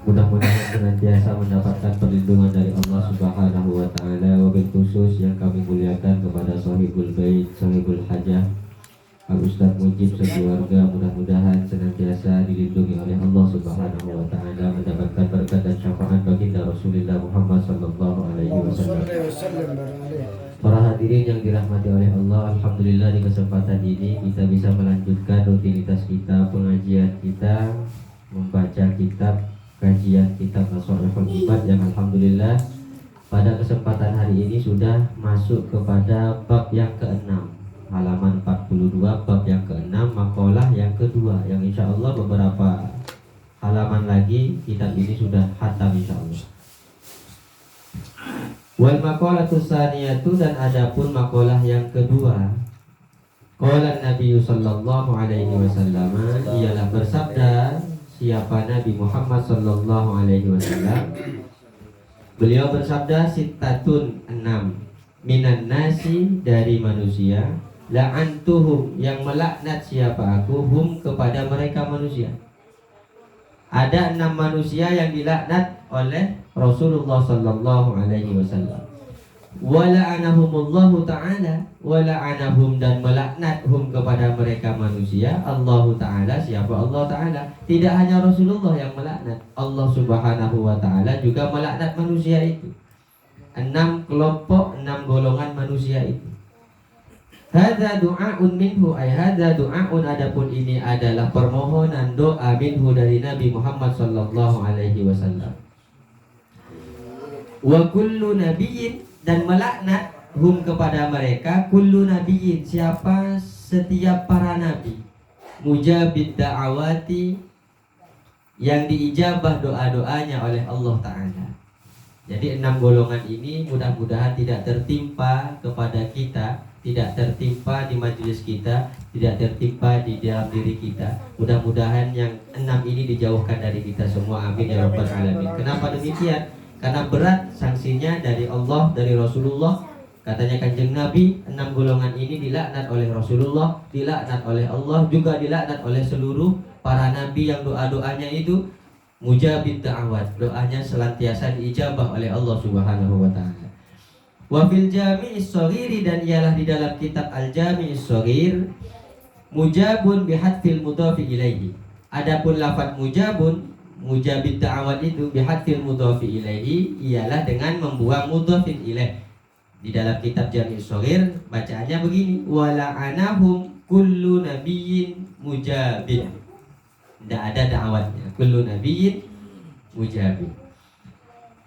Mudah-mudahan senantiasa mendapatkan perlindungan dari Allah Subhanahu wa taala. Wabil khusus yang kami muliakan kepada sahibul bait, sahibul hajah, Al Ustaz Mujib sekeluarga, mudah-mudahan senantiasa dilindungi oleh Allah Subhanahu wa taala, mendapatkan berkat dan syafaat baginda Rasulullah Muhammad sallallahu alaihi wasallam. Para hadirin yang dirahmati oleh Allah, alhamdulillah di kesempatan ini kita bisa melanjutkan rutinitas kita, pengajian kita, membaca kitab kajian kitab Nasrul Ibad yang alhamdulillah pada kesempatan hari ini sudah masuk kepada bab yang ke-6, halaman 42, bab yang ke-6, makalah yang kedua, yang insya Allah beberapa halaman lagi kitab ini sudah khatam insya Allah. Wal maqalatus tsaniyatu, dan adapun makalah yang kedua, qala Nabi sallallahu alaihi wasallam, ialah bersabda siapa Nabi Muhammad sallallahu alaihi wasallam. Beliau bersabda, sittatun 6 minan nasi, dari manusia, la'antuhum, yang melaknat siapa aku, hum, kepada mereka manusia. Ada 6 manusia yang dilaknat oleh Rasulullah sallallahu alaihi wasallam. Wala'anahumullahu ta'ala, wala'anahum, dan melaknathum kepada mereka manusia, Allah ta'ala, siapa Allah ta'ala. Tidak hanya Rasulullah yang melaknat, Allah subhanahu wa ta'ala juga melaknat manusia itu. 6 kelompok, 6 golongan manusia itu. Hadza du'aun minhu, ay hadza du'aun, adapun ini adalah permohonan doa minhu, dari Nabi Muhammad sallallahu alaihi wasallam. Wa kullu nabiyyin, dan melaknat hum kepada mereka, kullu nabiyyin, siapa setiap para nabi, mujabid da'awati, yang diijabah doa-doanya oleh Allah Ta'ala. Jadi 6 golongan ini mudah-mudahan tidak tertimpa kepada kita, tidak tertimpa di majelis kita, tidak tertimpa di dalam diri kita. Mudah-mudahan yang 6 ini dijauhkan dari kita semua, amin ya rabbal alamin. Kenapa demikian? Karena berat sanksinya dari Allah, dari Rasulullah. Katanya Kanjeng Nabi, 6 golongan ini dilaknat oleh Rasulullah, dilaknat oleh Allah, juga dilaknat oleh seluruh para nabi yang doa-doanya itu mujabid da'awat, doanya selantiasa diijabah oleh Allah Subhanahu wa taala. Wa fil Jami'is Shaghir, dan ialah di dalam kitab Al-Jami'is Shaghir, mujabun bihadfil mudhafi ilaihi. Adapun lafaz mujabun, mujabid da'awat itu bihadfil mudhafi ilaihi, ialah dengan membuang mudhafin ilaih. Di dalam kitab Jami'is Shaghir bacaannya begini, wala'anahum kullu nabiyyin mujabid. Tidak ada da'awatnya, kullu nabiyyin mujabid.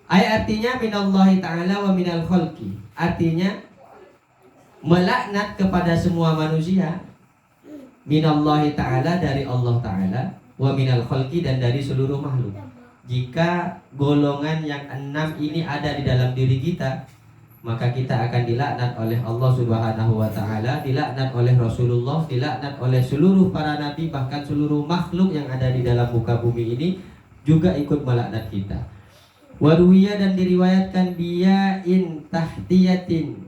Artinya minallahi ta'ala wa minal khalqi, artinya melaknat kepada semua manusia, minallahi ta'ala, dari Allah Ta'ala, wa minal khalqi, dan dari seluruh makhluk. Jika golongan yang 6 ini ada di dalam diri kita, maka kita akan dilaknat oleh Allah Subhanahu wa taala, dilaknat oleh Rasulullah, dilaknat oleh seluruh para nabi, bahkan seluruh makhluk yang ada di dalam muka bumi ini juga ikut melaknat kita. Waruwiya, dan diriwayatkan biya'in tahtiyatin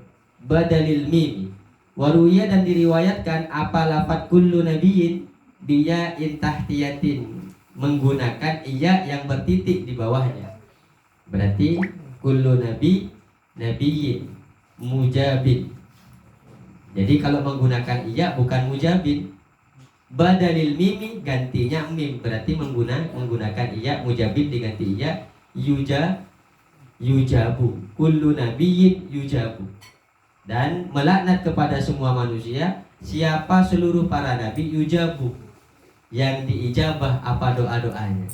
badalil mim. Waruwiya, dan diriwayatkan apa lafaz kullu nabiyyin biya'in tahtiyatin, menggunakan iya yang bertitik di bawahnya. Berarti kullu nabiyyin mujabin. Jadi kalau menggunakan iya bukan mujabin, badalil mimi, gantinya mim, berarti menggunakan iya, mujabin diganti iya, yujabu, kullu nabiyyin yujabu. Dan melaknat kepada semua manusia, siapa seluruh para nabi, yujabu, yang diijabah apa doa-doanya.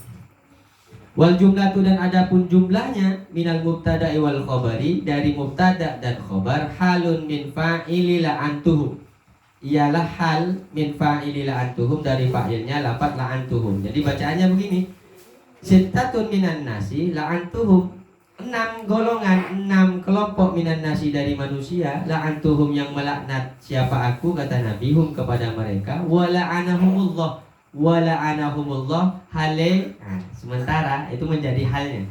Wal jumlatu, dan adapun jumlahnya, minal mubtada'i wal khabari, dari mubtada dan khabar, halun min fa'ili la'antuhum, ialah hal min fa'ili la'antuhum, dari fa'ilnya lafaz la'antuhum. Jadi bacaannya begini, sittatun minan nasi la'antuhum, 6 golongan, 6 kelompok minan nasi, dari manusia, la'antuhum, yang melaknat siapa aku, kata Nabi, hum, kepada mereka, wa la'anahumullah, wala'anahumullah, hale. Nah, sementara itu menjadi halnya,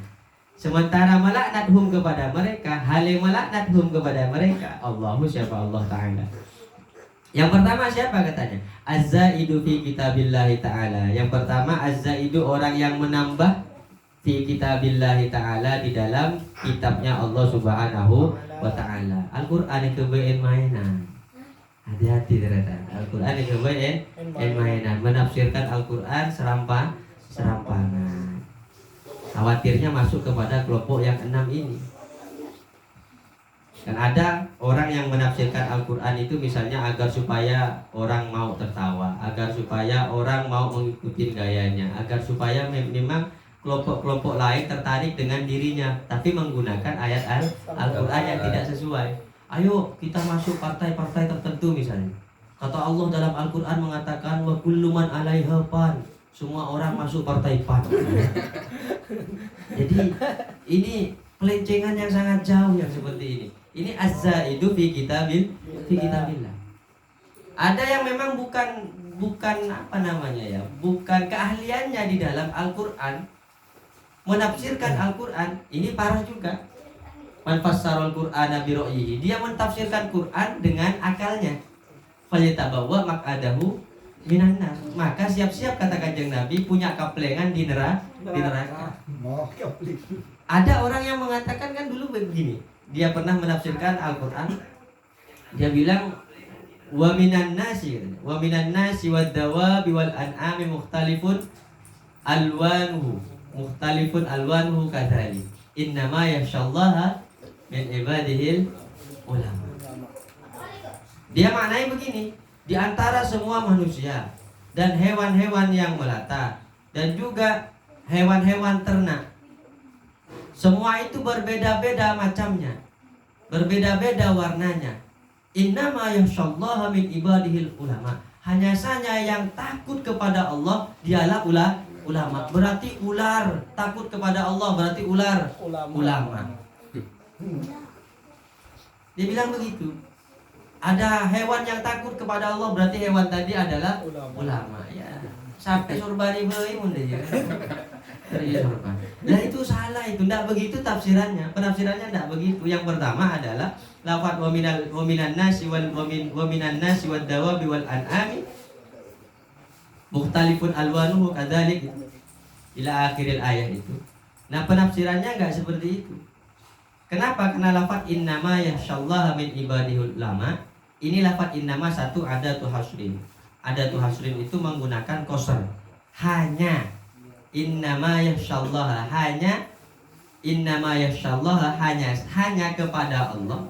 sementara melaknathum kepada mereka, hale melaknathum kepada mereka, Allahu, siapa Allah Ta'ala. Yang pertama siapa katanya? Az-zaidu fi kitabillahi ta'ala. Yang pertama az-zaidu, orang yang menambah fi kitabillahi ta'ala, di dalam kitabnya Allah Subhanahu wa ta'ala. Al-Qur'an itu bein mainan. Hati-hati ternyata. Al-Qur'an itu bein mainan. Menafsirkan Al-Qur'an serampangan. Khawatirnya masuk kepada kelompok yang 6 ini. Dan ada orang yang menafsirkan Al-Quran itu misalnya agar supaya orang mau tertawa, agar supaya orang mau mengikuti gayanya, agar supaya memang kelompok-kelompok lain tertarik dengan dirinya, tapi menggunakan ayat Al-Quran yang tidak sesuai. Ayo kita masuk partai-partai tertentu misalnya. Kata Allah dalam Al-Quran mengatakan wa kullu man 'alaiha fan. Semua orang masuk partai PAN. Jadi ini pelencengan yang sangat jauh yang seperti ini. Ini az-zaidu fi kitabillah. Ada yang memang bukan apa namanya ya, bukan keahliannya di dalam Al-Qur'an menafsirkan Al-Qur'an, ini parah juga. Man fassarul Qur'ana bi ra'yihi. Dia mentafsirkan Qur'an dengan akalnya. Falyatabawwa maq'adahu minan nar. Maka siap-siap kata Kanjeng Nabi punya kaplengan di neraka. Ada orang yang mengatakan kan dulu begini. Dia pernah menafsirkan Al-Qur'an. Dia bilang wa minan nasi wad dawabi wal an'ami mukhtalifun alwanuhu kadzalik. Innama yakhshallaha min ibadihil ulama. Dia maknanya begini, di antara semua manusia dan hewan-hewan yang melata dan juga hewan-hewan ternak, semua itu berbeda-beda macamnya, berbeda-beda warnanya. Innama yakhshallaha min ibadihil ulama. Hanya saja yang takut kepada Allah dialah ulama. Berarti ular takut kepada Allah, berarti ulama. Dia bilang begitu. Ada hewan yang takut kepada Allah, berarti hewan tadi adalah ulama. Ya, sampai surbani mun dia. Nah itu salah, itu tidak begitu tafsirannya. Penafsirannya tidak begitu. Yang pertama adalah lafaz wa minan nasi wad dawabi wal an'ami mukhtalifun alwanuhu kadzalik ila akhiril ayat itu. Nah penafsirannya enggak seperti itu. Kenapa? Karena lafaz innama yakhshallaha min ibadihul ulama. Ini lafaz innama satu adatu hasrin. Adatu hasrin itu menggunakan qasr. Hanya innama yakhshallaha, hanya kepada Allah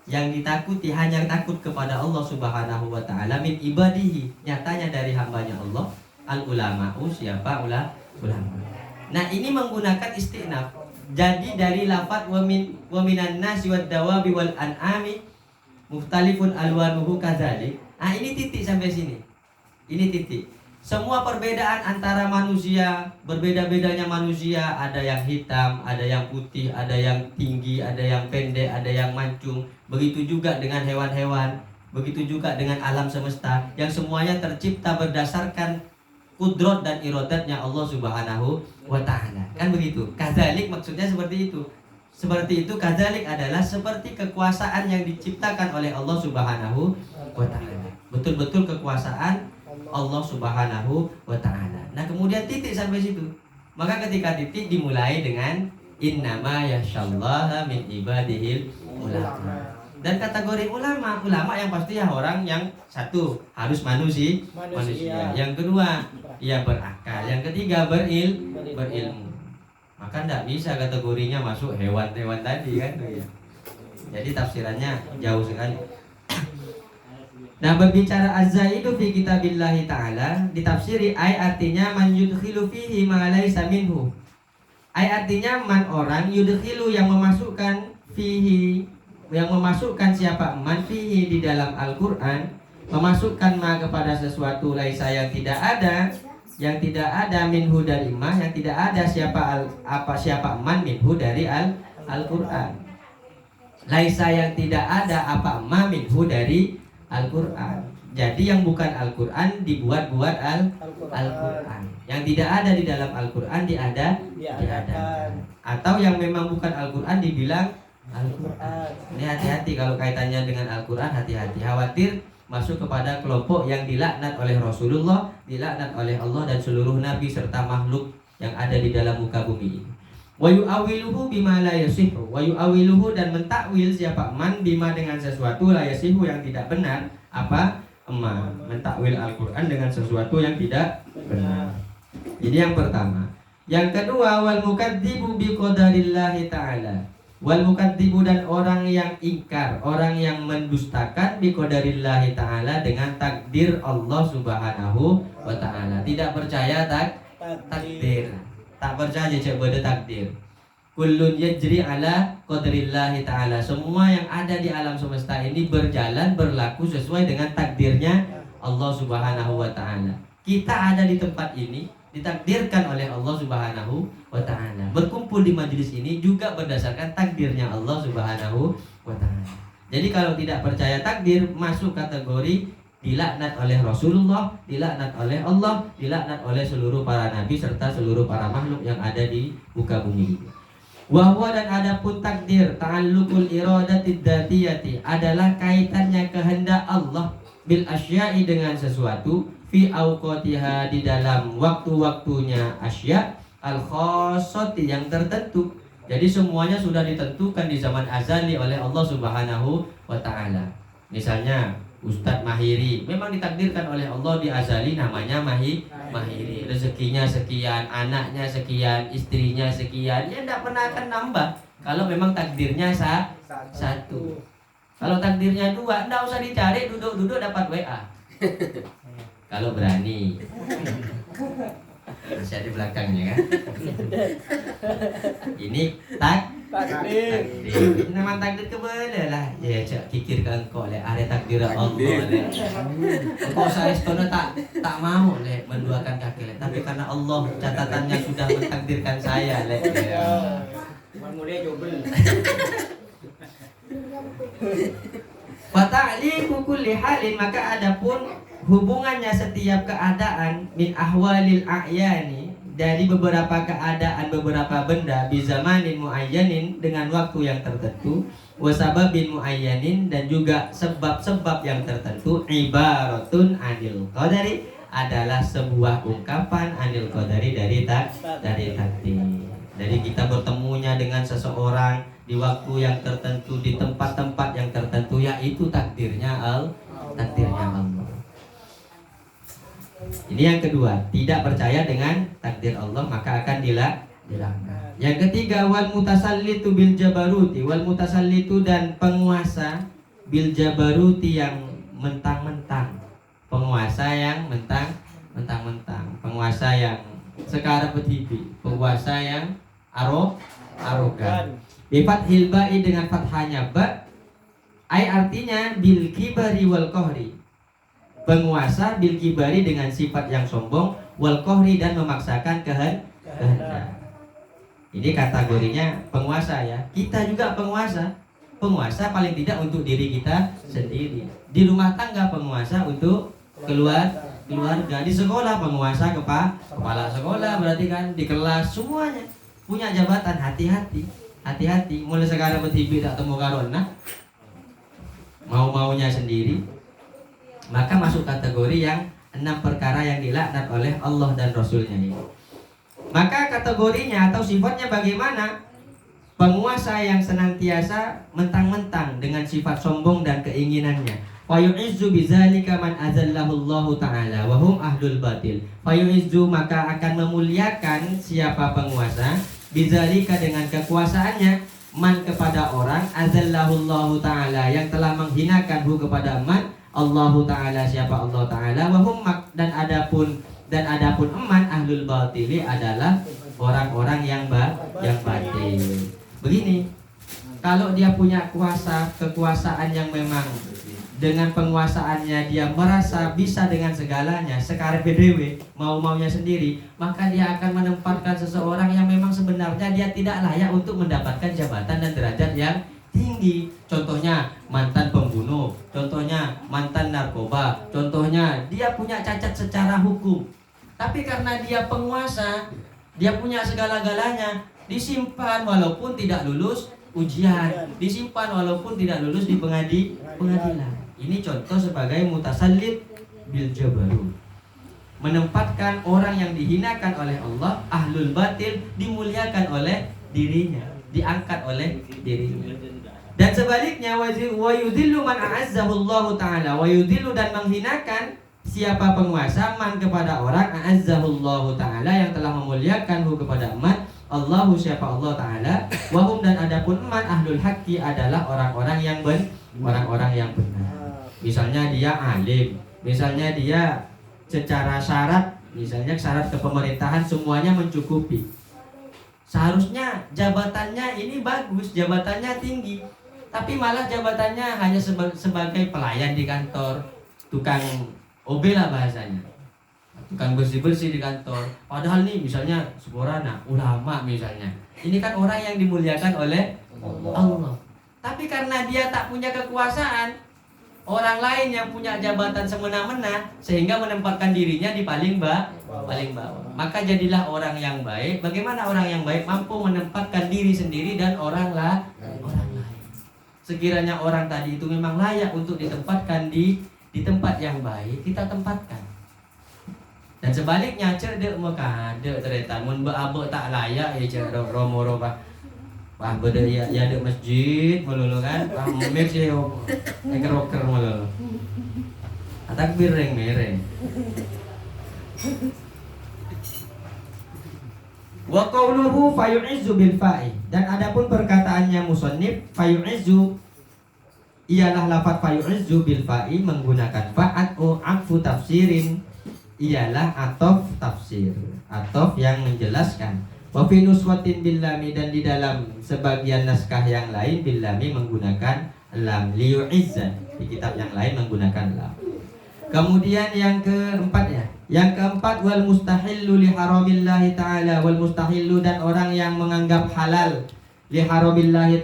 yang ditakuti, hanya takut kepada Allah Subhanahu wa ta'ala min ibadihi, nyatanya dari hambanya Allah, al ulama'u, siapa ulama. Nah ini menggunakan istinaf. Jadi dari lafaz wa minan nasi wad dawabi wal an'ami mukhtalifun alwanuhu kadzalik. Nah ini titik sampai sini. Ini titik. Semua perbedaan antara manusia, berbeda-bedanya manusia, ada yang hitam, ada yang putih, ada yang tinggi, ada yang pendek, ada yang mancung. Begitu juga dengan hewan-hewan, begitu juga dengan alam semesta, yang semuanya tercipta berdasarkan kudrat dan iradatnya Allah Subhanahu wa ta'ala. Kan begitu. Kadzalik maksudnya seperti itu. Seperti itu, kadzalik adalah seperti kekuasaan yang diciptakan oleh Allah Subhanahu wa ta'ala. Betul-betul kekuasaan Allah Subhanahu wa ta'ala. Nah kemudian titik sampai situ. Maka ketika titik dimulai dengan innama yakhshallaha min ibadihil ulama. Dan kategori ulama yang pasti ya orang yang satu harus manusia. Yang kedua ia berakal. Yang ketiga berilmu. Maka tidak bisa kategorinya masuk hewan-hewan tadi kan. Jadi tafsirannya jauh sekali. Nah berbicara az-zaidu fi kitabillahi ta'ala ditafsiri ay artinya man yudkhilu fihi ma laysa minhu. Ay artinya man orang yudkhilu yang memasukkan fihi, yang memasukkan siapa man fihi di dalam Al-Qur'an, memasukkan ma kepada sesuatu laisa yang tidak ada minhu dari ma, yang tidak ada siapa man minhu dari Al-Qur'an. Laisa yang tidak ada apa ma minhu dari Al-Quran. Jadi yang bukan Al-Quran dibuat-buat Al-Quran. Yang tidak ada di dalam Al-Quran diadakan. Atau yang memang bukan Al-Quran dibilang Al-Quran. Ini hati-hati kalau kaitannya dengan Al-Quran, hati-hati. Khawatir masuk kepada kelompok yang dilaknat oleh Rasulullah, dilaknat oleh Allah dan seluruh nabi serta makhluk yang ada di dalam muka bumi ini. Wa yu'awiluhu bima la yasihu. Wa yu'awiluhu, dan mentakwil siapa man bima dengan sesuatu la yasihu yang tidak benar. Apa? Mentakwil Al-Quran dengan sesuatu yang tidak benar. Ini yang pertama. Yang kedua, wal mukadzibu bi qadarillahi ta'ala. Wal mukadzibu, dan orang yang ingkar, orang yang mendustakan bi qadarillahi ta'ala dengan takdir Allah Subhanahu wa ta'ala. Tidak percaya takdir. Tak percaya kepada takdir. Kullun yajri ala qadrillahi ta'ala. Semua yang ada di alam semesta ini berjalan, berlaku sesuai dengan takdirnya Allah Subhanahu wa ta'ala. Kita ada di tempat ini ditakdirkan oleh Allah Subhanahu wa ta'ala. Berkumpul di majelis ini juga berdasarkan takdirnya Allah Subhanahu wa ta'ala. Jadi kalau tidak percaya takdir, masuk kategori dilaknat oleh Rasulullah, dilaknat oleh Allah, dilaknat oleh seluruh para nabi serta seluruh para makhluk yang ada di muka bumi ini. Wahwa, dan adapun takdir ta'alluqul iradatid dzatiyati adalah kaitannya kehendak Allah bil asya'i dengan sesuatu fi awqatiha di dalam waktu-waktunya asya al khassati yang tertentu. Jadi semuanya sudah ditentukan di zaman azali oleh Allah Subhanahu wa ta'ala. Misalnya Ustadz Mahiri memang ditakdirkan oleh Allah di azali namanya Mahiri. Rezekinya sekian, anaknya sekian, istrinya sekian. Ya tidak pernah akan nambah kalau memang takdirnya satu. Kalau takdirnya dua, tidak usah dicari, duduk-duduk dapat WA. Kalau berani. Masih di belakangnya kan. Ini takdir. Nama takdir ke boleh lah. Ya cak kikirkan kau le ada takdir Allah le. Kau saya sekolah tak mau le menduakan kaki le. Tapi karena Allah catatannya sudah mentakdirkan saya le. Mulia jobel. Fata'liqu kulli halin, maka adapun hubungannya setiap keadaan min ahwalil a'yani, dari beberapa keadaan beberapa benda bizamanin muayyanin dengan waktu yang tertentu, wasababin muayyanin, dan juga sebab-sebab yang tertentu, ibaratun anil qadari, adalah sebuah ungkapan anil qadari dari takdir. Dari kita bertemunya dengan seseorang di waktu yang tertentu, di tempat-tempat yang tertentu, yaitu takdirnya Allah. Ini yang kedua, tidak percaya dengan takdir Allah maka akan dilaknat. Yang ketiga, wal mutasallitu bil jabaruti. Wal mutasallitu, dan penguasa bil jabaruti yang mentang-mentang. Penguasa yang mentang-mentang. Penguasa yang sekarang betibi. Penguasa yang arogan. Bifat hilbai, dengan fathanya ba. Ai artinya bil kibari wal qahri. Penguasa bil kibari dengan sifat yang sombong, wal qahri, dan memaksakan kehendak. Ini kategorinya penguasa ya. Kita juga penguasa. Penguasa paling tidak untuk diri kita sendiri. Di rumah tangga penguasa untuk keluarga. Di sekolah penguasa kepala sekolah, berarti kan di kelas semuanya punya jabatan. Hati-hati. Mulai sekarang bertibi tak temu karona mau-maunya sendiri, maka masuk kategori yang 6 perkara yang dilaknat oleh Allah dan Rasulnya ini. Maka kategorinya atau sifatnya bagaimana? Penguasa yang senantiasa mentang-mentang dengan sifat sombong dan keinginannya. Fayu'izzu bizalika man azallahu Allah ta'ala wa hum ahlul batil. Fayu'izzu, maka akan memuliakan siapa penguasa, bizalika, dengan kekuasaannya, man, kepada orang, azallahu Allah ta'ala, yang telah menghinakan hu, kepada man Allah ta'ala, siapa Allah ta'ala, wa hum, dan adapun eman ahlul batili adalah orang-orang yang batil. Begini, kalau dia punya kekuasaan yang memang dengan penguasaannya dia merasa bisa dengan segalanya, sekarang PDW, mau-maunya sendiri, maka dia akan menempatkan seseorang yang memang sebenarnya dia tidak layak untuk mendapatkan jabatan dan derajat yang tinggi. Contohnya mantan pembunuh, contohnya mantan narkoba, contohnya dia punya cacat secara hukum. Tapi karena dia penguasa, dia punya segala-galanya, disimpan walaupun tidak lulus ujian, disimpan walaupun tidak lulus di pengadilan. Ini contoh sebagai mutasallit bil jabarut. menempatkan orang yang dihinakan oleh Allah, ahlul batil, dimuliakan oleh dirinya, diangkat oleh dirinya. Dan sebaliknya, wa yudhillu man a'azzahu Allah taala, wa yudhillu dan menghinakan siapa penguasa man kepada orang a'azzahu Allah taala yang telah memuliakan kepada umat Allahu siapa Allah taala, wahum dan adapun man ahlul haqqi adalah orang-orang yang orang-orang yang benar. Misalnya dia alim, misalnya dia secara syarat, misalnya syarat kepemerintahan semuanya mencukupi. Seharusnya jabatannya ini bagus, jabatannya tinggi, tapi malah jabatannya hanya sebagai pelayan di kantor, tukang OB lah bahasanya, tukang bersih-bersih di kantor. Padahal nih misalnya seorang ulama misalnya, ini kan orang yang dimuliakan oleh Allah. Tapi karena dia tak punya kekuasaan, orang lain yang punya jabatan semena-mena sehingga menempatkan dirinya di paling bawah. Maka jadilah orang yang baik. Bagaimana orang yang baik? Mampu menempatkan diri sendiri dan orang lain. Sekiranya orang tadi itu memang layak untuk ditempatkan di tempat yang baik, kita tempatkan. Dan sebaliknya cerdek maka ada ternyata mun beabek tak layak ya cerdek romo wah beda ya ada masjid melulu kan, wah mix ya rocker melulu. Takbir mereng. Wa qawluhu fayu'izzu bil fa'i, dan adapun perkataannya musannif fayu'izzu ialah lafaz fayu'izzu bil fa'i menggunakan fa'at atfu tafsirin, ialah atof tafsir, atof yang menjelaskan. Wa fi nuswatin bil lami, dan di dalam sebagian naskah yang lain bil lami menggunakan lam, liyu'izza, di kitab yang lain menggunakan lam. Kemudian yang keempat ya, yang keempat wal mustahillu li haramillahi ta'ala, wal mustahillu dan orang yang menganggap halal li haramillahi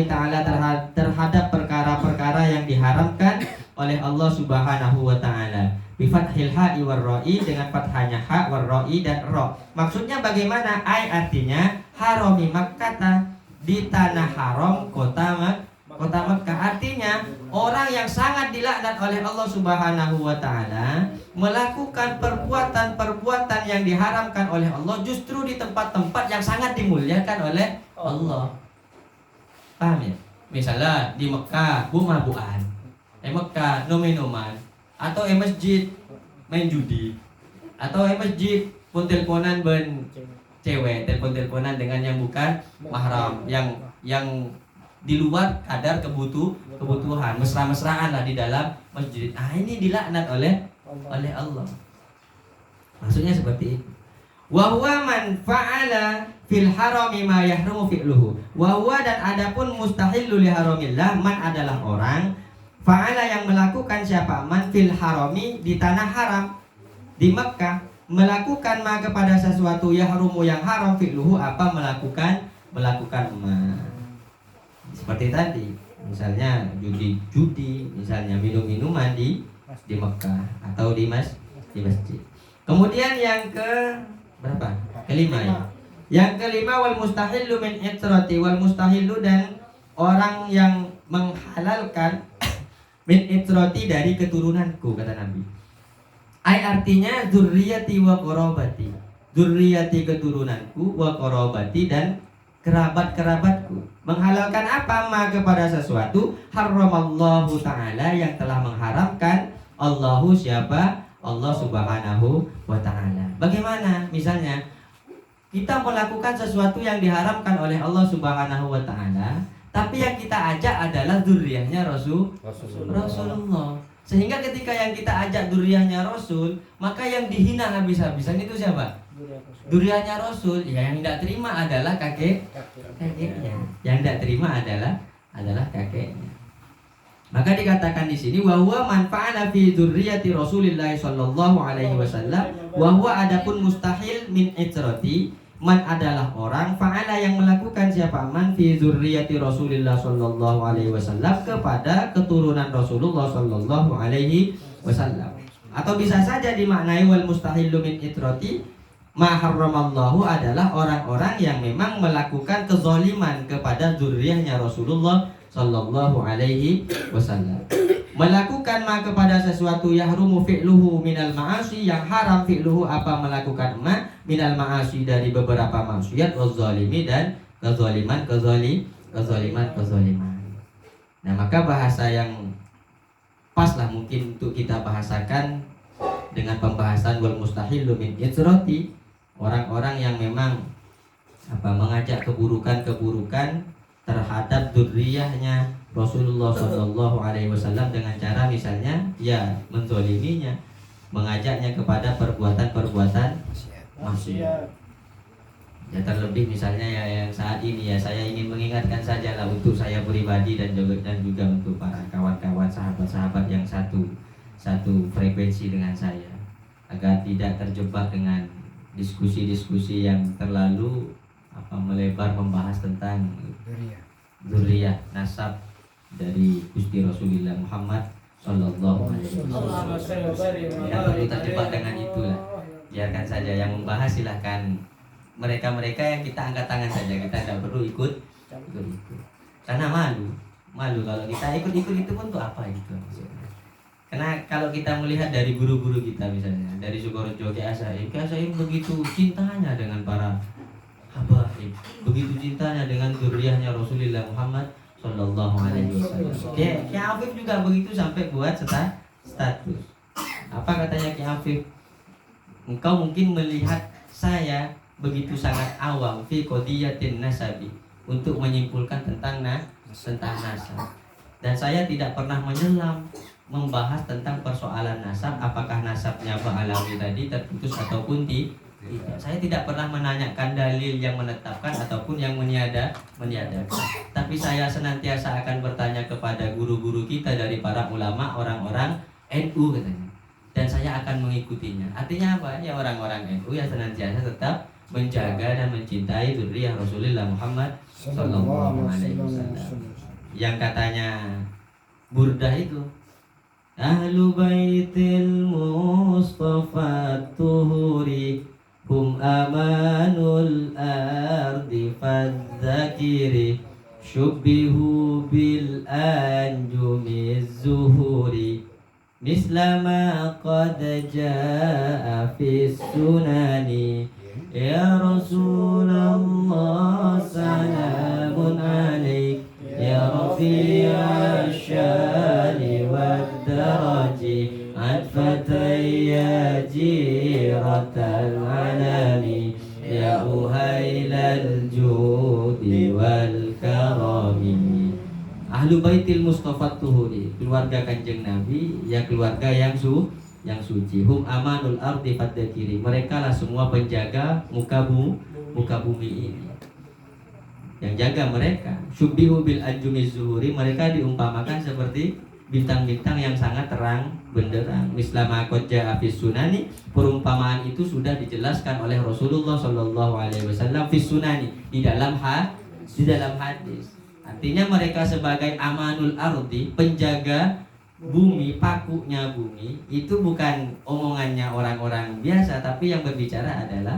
ta'ala terhadap perkara-perkara yang diharamkan oleh Allah Subhanahu wa taala. Bi fathil ha'i war ra'i, dengan fathanya ha war ra'i dan ra. Maksudnya bagaimana? Ai artinya harami Makkah, di tanah haram kota Makkah. Artinya orang yang sangat dilaknat oleh Allah Subhanahu wa taala melakukan perbuatan-perbuatan yang diharamkan oleh Allah justru di tempat-tempat yang sangat dimuliakan oleh Allah. Paham ya? Misalnya di Mekah buah-buahan, Mekah minuman, atau masjid main judi, atau masjid pun teleponan ben cewek, telepon-teleponan dengan yang bukan mahram, yang di luar kadar kebutuhan, mesra-mesraan lah di dalam masjid. Ini dilaknat oleh Allah. Maksudnya seperti itu. Wa huwa man fa'ala fil harami ma yahrumu fi'luhu. Wa huwa, dan adapun mustahillu li haramillah, man adalah orang fa'ala yang melakukan siapa man fil harami, di tanah haram, di Mekah, melakukan ma kepada sesuatu yahrumu yang haram fi'luhu, apa melakukan ma. Seperti tadi, misalnya judi, misalnya minum-minuman di Mekah atau di masjid. Kemudian yang berapa? Kelima ya. Yang kelima wal mustahillu min itrati, wal mustahillu dan orang yang menghalalkan min itrati, dari keturunanku, kata Nabi. Ai artinya dzurriyyati wa qarabati. Dzurriyyati keturunanku, wa qarabati dan kerabat-kerabatku. Menghalalkan apa? Ma kepada sesuatu haramallahu ta'ala, yang telah mengharamkan Allahu siapa? Allah Subhanahu wa ta'ala. Bagaimana? Misalnya kita melakukan sesuatu yang diharamkan oleh Allah Subhanahu wa ta'ala, tapi yang kita ajak adalah dzurriyyahnya Rasulullah. Sehingga ketika yang kita ajak dzurriyyahnya Rasul, maka yang dihina habis-habisan itu siapa? Dzurriyyahnya Rasul. Ya, yang tidak terima adalah kakeknya. Yang tidak terima adalah kakeknya. Maka dikatakan di sini wa huwa man fa'ala fi dzurriyyati Rasulillah sallallahu alaihi wasallam, wa huwa adapun mustahil min itrati, man adalah orang fa'ala yang melakukan siapa man fi dzurriyyati Rasulillah sallallahu alaihi wasallam, kepada keturunan Rasulullah sallallahu alaihi wasallam. Atau bisa saja dimaknai wal mustahillu min itrati ma harramallahu, adalah orang-orang yang memang melakukan kezaliman kepada dzurriyyahnya Rasulullah sallallahu alaihi wasallam, Melakukan ma kepada sesuatu yahrumu fi'luhu minal ma'asi, yang haram fi'luhu apa melakukan ma minal ma'asi dari beberapa maksiat, wazalimi dan kezaliman. Nah, maka bahasa yang pas lah mungkin untuk kita bahasakan dengan pembahasan wal mustahilu min itsrati, orang-orang yang memang mengajak keburukan-keburukan terhadap dzurriyyahnya Rasulullah Shallallahu Alaihi Wasallam dengan cara misalnya ya menzoliminya, mengajaknya kepada perbuatan-perbuatan maksiat. Ya terlebih misalnya ya yang saat ini ya saya ingin mengingatkan saja lah untuk saya pribadi dan juga untuk para kawan-kawan sahabat-sahabat yang satu frekuensi dengan saya, agar tidak terjebak dengan diskusi-diskusi yang terlalu melebar membahas tentang dzurriyyah nasab dari Gusti Rasulullah Muhammad Sallallahu Alaihi Wasallam. Tidak perlu terjebak dengan itulah. Biarkan saja yang membahas silahkan mereka-mereka yang kita angkat tangan saja. Kita tidak perlu ikut. Karena malu kalau kita ikut itu pun untuk apa itu maksudnya. Karena kalau kita melihat dari guru-guru kita misalnya dari Sukorejo Ki Asaim begitu cintanya dengan para habaib, begitu cintanya dengan dzurriyyahnya Rasulullah Muhammad Sallallahu Alaihi Wasallam. Ki Afif juga begitu sampai buat status. Apa katanya Ki Afif? Engkau mungkin melihat saya begitu sangat awam fi qadiyatin nasabi, untuk menyimpulkan tentang nasab. Dan saya tidak pernah menyelam membahas tentang persoalan nasab, apakah nasabnya Ba'alawi tadi terputus ataupun tidak. Saya tidak pernah menanyakan dalil yang menetapkan ataupun yang meniadakan. Tapi saya senantiasa akan bertanya kepada guru-guru kita dari para ulama, orang-orang NU katanya. Dan saya akan mengikutinya. Artinya apa? Ya orang-orang NU yang senantiasa tetap menjaga dan mencintai dzurriyyah Rasulullah Muhammad Sallallahu Alaihi Wasallam. Yang katanya Burdah itu, Ahlu baitil Mustafa tuhuri hum amanul ardi fadzakiri syubbihu bil anjumiz zuhuri mislama qad jaa fis sunani ya Rasulullah salamun alaik ya rafi'a syari wad daraji Atfataya jiratal alami ya uhailal judi wal karami. Ahlu baitil Mustafa tuhuri, keluarga kanjeng Nabi, ya keluarga yang suci. Hum amanul ardi fadzakiri, mereka lah semua penjaga muka bumi ini. Yang jaga mereka. Syubbihu bil anjumiz zuhuri, mereka diumpamakan seperti bintang-bintang yang sangat terang benderang. Mislama qad jaa fis sunani, perumpamaan itu sudah dijelaskan oleh Rasulullah Shallallahu Alaihi Wasallam fis sunani, di dalam hadis. Artinya mereka sebagai amanul ardi, penjaga bumi, pakunya bumi, itu bukan omongannya orang-orang biasa, tapi yang berbicara adalah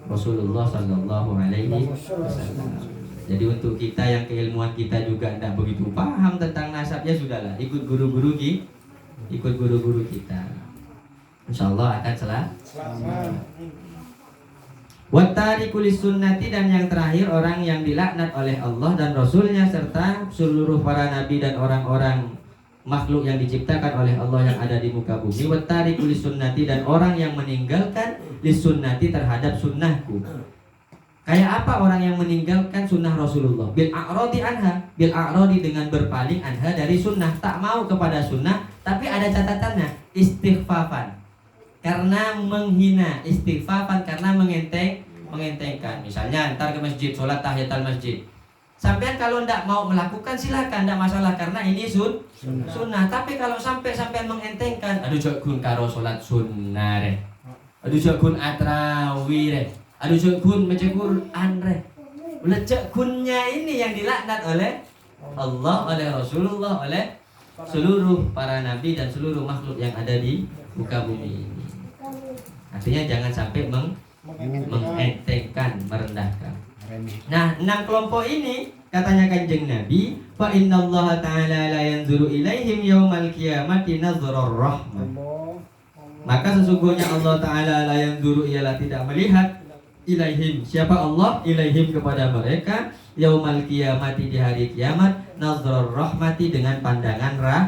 Rasulullah Shallallahu Alaihi Wasallam. Jadi untuk kita yang keilmuan kita juga tidak begitu paham tentang nasabnya, sudahlah ikut guru-guru kita. Insya Allah akan selamat. Wattariku lisunnati, dan yang terakhir orang yang dilaknat oleh Allah dan Rasulnya serta seluruh para nabi dan orang-orang makhluk yang diciptakan oleh Allah yang ada di muka bumi. Wattariku lisunnati, dan orang yang meninggalkan lisunnati terhadap sunnahku. Kayak apa orang yang meninggalkan sunnah Rasulullah? Bil a'radi anha, bil a'radi dengan berpaling anha dari sunnah, tak mau kepada sunnah, tapi ada catatannya, istighfafan, karena menghina, istighfafan karena mengentengkan. Misalnya ntar ke masjid, sholat tahiyatul masjid, sampean kalau ndak mau melakukan silakan, ndak masalah, karena ini sunnah. Tapi kalau sampean mengentengkan, aduh jagun karo sholat sunnah re, aduh jagun atrawi re, aduh jagun maca Quran re, jagunnya ini yang dilaknat oleh Allah, oleh Rasulullah, oleh seluruh para nabi dan seluruh makhluk yang ada di muka bumi ini. Artinya jangan sampai mengentengkan, merendahkan. Nah, 6 kelompok ini katanya Kanjeng Nabi, fa innallaha ta'ala la yanzuru ilaihim yaumal qiyamati nazrar rahmah. Maka sesungguhnya Allah Ta'ala la yanzuru, ialah tidak melihat, ilaihim, siapa Allah? Ilaihim, kepada mereka, yaumal qiyamati, di hari kiamat, nazrar rahmati, dengan pandangan rahmat.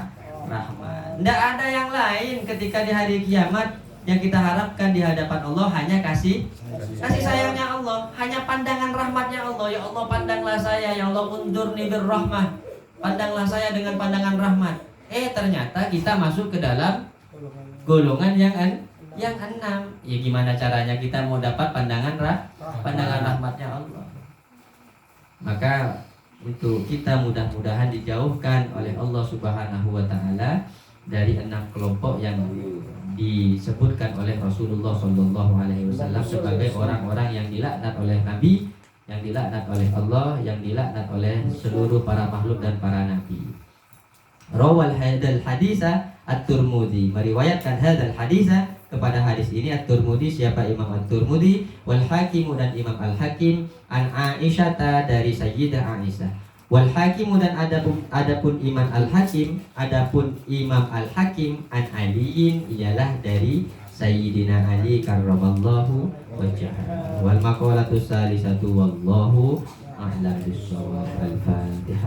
Tidak ada yang lain ketika di hari kiamat yang kita harapkan di hadapan Allah, hanya kasih sayangnya Allah, hanya pandangan rahmatnya Allah. Ya Allah, pandanglah saya, ya Allah, undurni birrahmah, pandanglah saya dengan pandangan rahmat. Ternyata kita masuk ke dalam golongan yang 6. Ya gimana caranya kita mau dapat pandangan rahmatnya Allah? Maka untuk kita mudah-mudahan dijauhkan oleh Allah Subhanahu wa taala dari 6 kelompok yang disebutkan oleh Rasulullah Shallallahu alaihi wasallam sebagai orang-orang yang dilaknat oleh Nabi, yang dilaknat oleh Allah, yang dilaknat oleh seluruh para makhluk dan para nabi. Rawal hadal hadisa At-Tirmidzi, meriwayatkan hadal hadisa, kepada hadis ini At-Tirmidzi, siapa Imam At-Tirmidzi, wal Hakim, dan Imam Al-Hakim, an Aisyah, dari Sayyidah Aisyah. Wal Hakim, dan adapun Imam Al-Hakim, an Aliin, ialah dari Sayyidina Ali karramallahu wajhahu. Wal maqalatu salisatu wallahu a'lam bissawab. Al-Fatihah.